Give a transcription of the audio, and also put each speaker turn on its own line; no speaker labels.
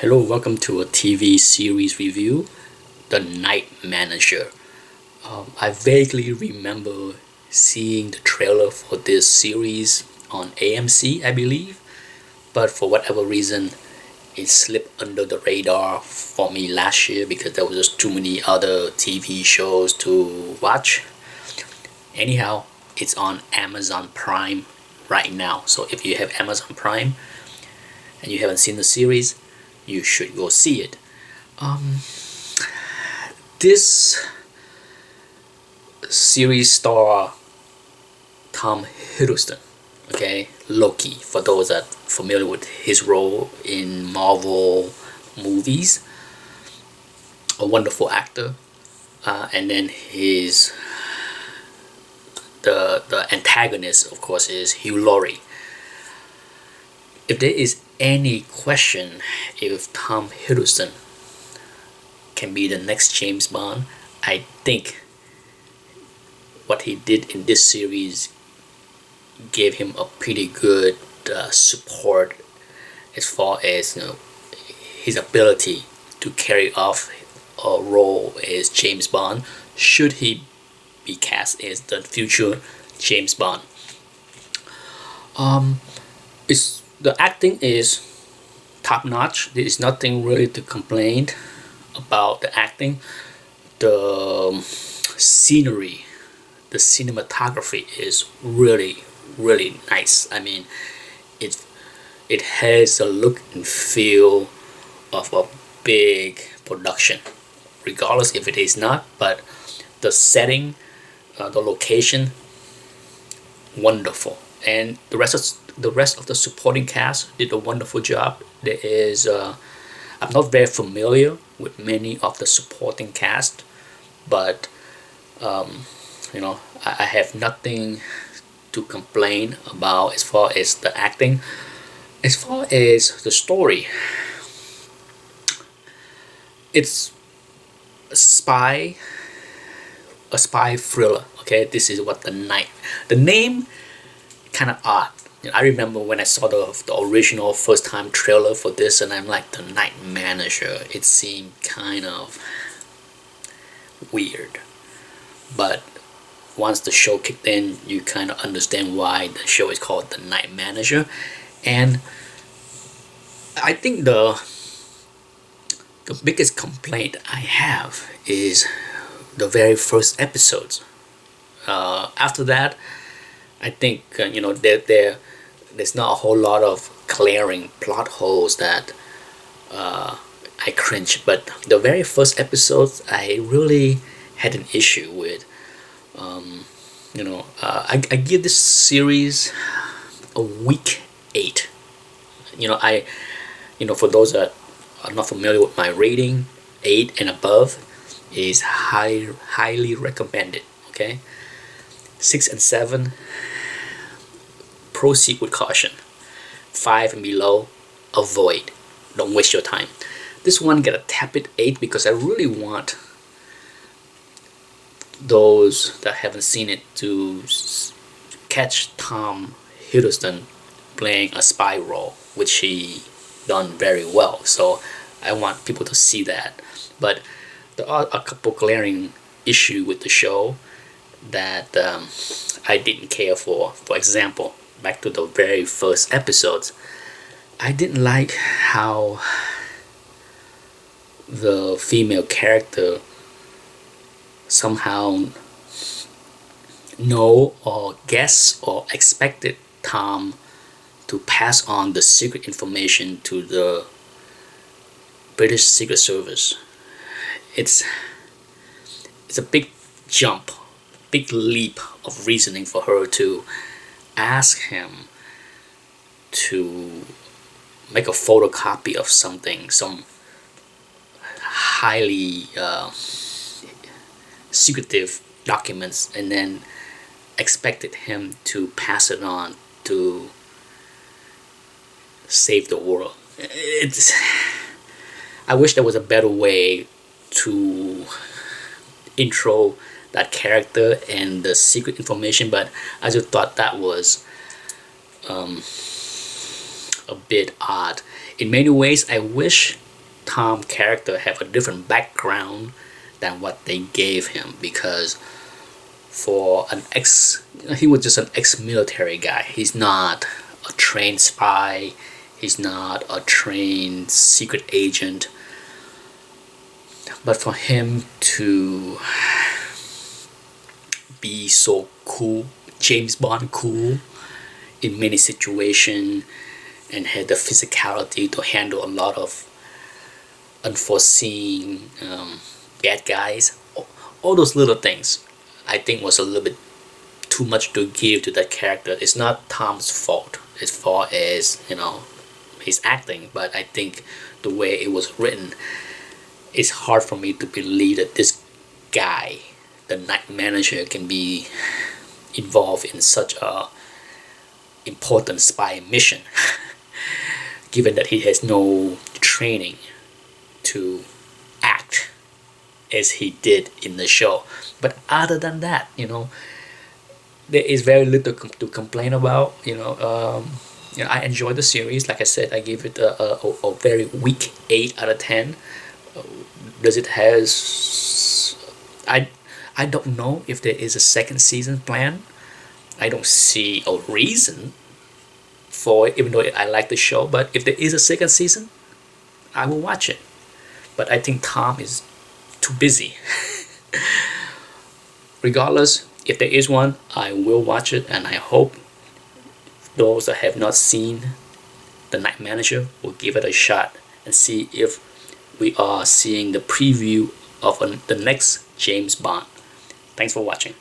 Hello, welcome to a TV series review, The Night Manager. I vaguely remember seeing the trailer for this series on AMC, I believe, but for whatever reason, it slipped under the radar for me last year because there was just too many other TV shows to watch. Anyhow, it's on Amazon Prime right now. So if you have Amazon Prime and you haven't seen the series, you should go see it. This series star Tom Hiddleston, okay, Loki, for those that are familiar with his role in Marvel movies, a wonderful actor, and then the antagonist, of course, is Hugh Laurie. If there is any question if Tom Hiddleston can be the next James Bond, I think what he did in this series gave him a pretty good support as far as his ability to carry off a role as James Bond should he be cast as the future James Bond. The acting is top notch. There is nothing really to complain about the acting. The scenery, the cinematography is really nice. I mean, it has a look and feel of a big production, regardless if it is not. But the setting, the location, wonderful, and the rest of the supporting cast did a wonderful job. There is I'm not very familiar with many of the supporting cast, but I have nothing to complain about as far as the acting. As far as the story, it's a spy thriller. Okay, this is what the name kind of odd. I remember when I saw the original first time trailer for this, and I'm like, The Night Manager. It seemed kind of weird, but once the show kicked in, you kind of understand why the show is called The Night Manager. And I think the biggest complaint I have is the very first episodes. After that, I think there's not a whole lot of glaring plot holes that I cringe. But the very first episodes, I really had an issue with. I give this series a week 8. For those that are not familiar with my rating, 8 and above is highly recommended. Okay, 6 and 7, proceed with caution. 5 and below, avoid. Don't waste your time. This one get a tepid 8 because I really want those that haven't seen it to catch Tom Hiddleston playing a spy role, which he done very well. So I want people to see that. But there are a couple glaring issues with the show that I didn't care for. For example, back to the very first episodes, I didn't like how the female character somehow know or guess or expected Tom to pass on the secret information to the British Secret Service. It's a big jump, big leap of reasoning for her to ask him to make a photocopy of something, some highly secretive documents, and then expected him to pass it on to save the world. I wish there was a better way to intro that character and the secret information, but I just thought that was a bit odd. In many ways, I wish Tom character have a different background than what they gave him, because for an he was just an ex-military guy. He's not a trained spy. He's not a trained secret agent. But for him to be so cool, James Bond cool in many situations, and had the physicality to handle a lot of unforeseen bad guys, all those little things, I think was a little bit too much to give to that character. It's not Tom's fault as far as, you know, his acting, but I think the way it was written, it's hard for me to believe that this guy, the night manager, can be involved in such a important spy mission given that he has no training to act as he did in the show. But other than that, you know, there is very little to complain about. You know, I enjoyed the series. Like I said, I gave it a very weak 8 out of 10. Does it has I don't know if there is a second season planned. I don't see a reason for it, even though I like the show. But if there is a second season, I will watch it. But I think Tom is too busy. Regardless, if there is one, I will watch it, and I hope those that have not seen The Night Manager will give it a shot and see if we are seeing the preview of the next James Bond. Thanks for watching.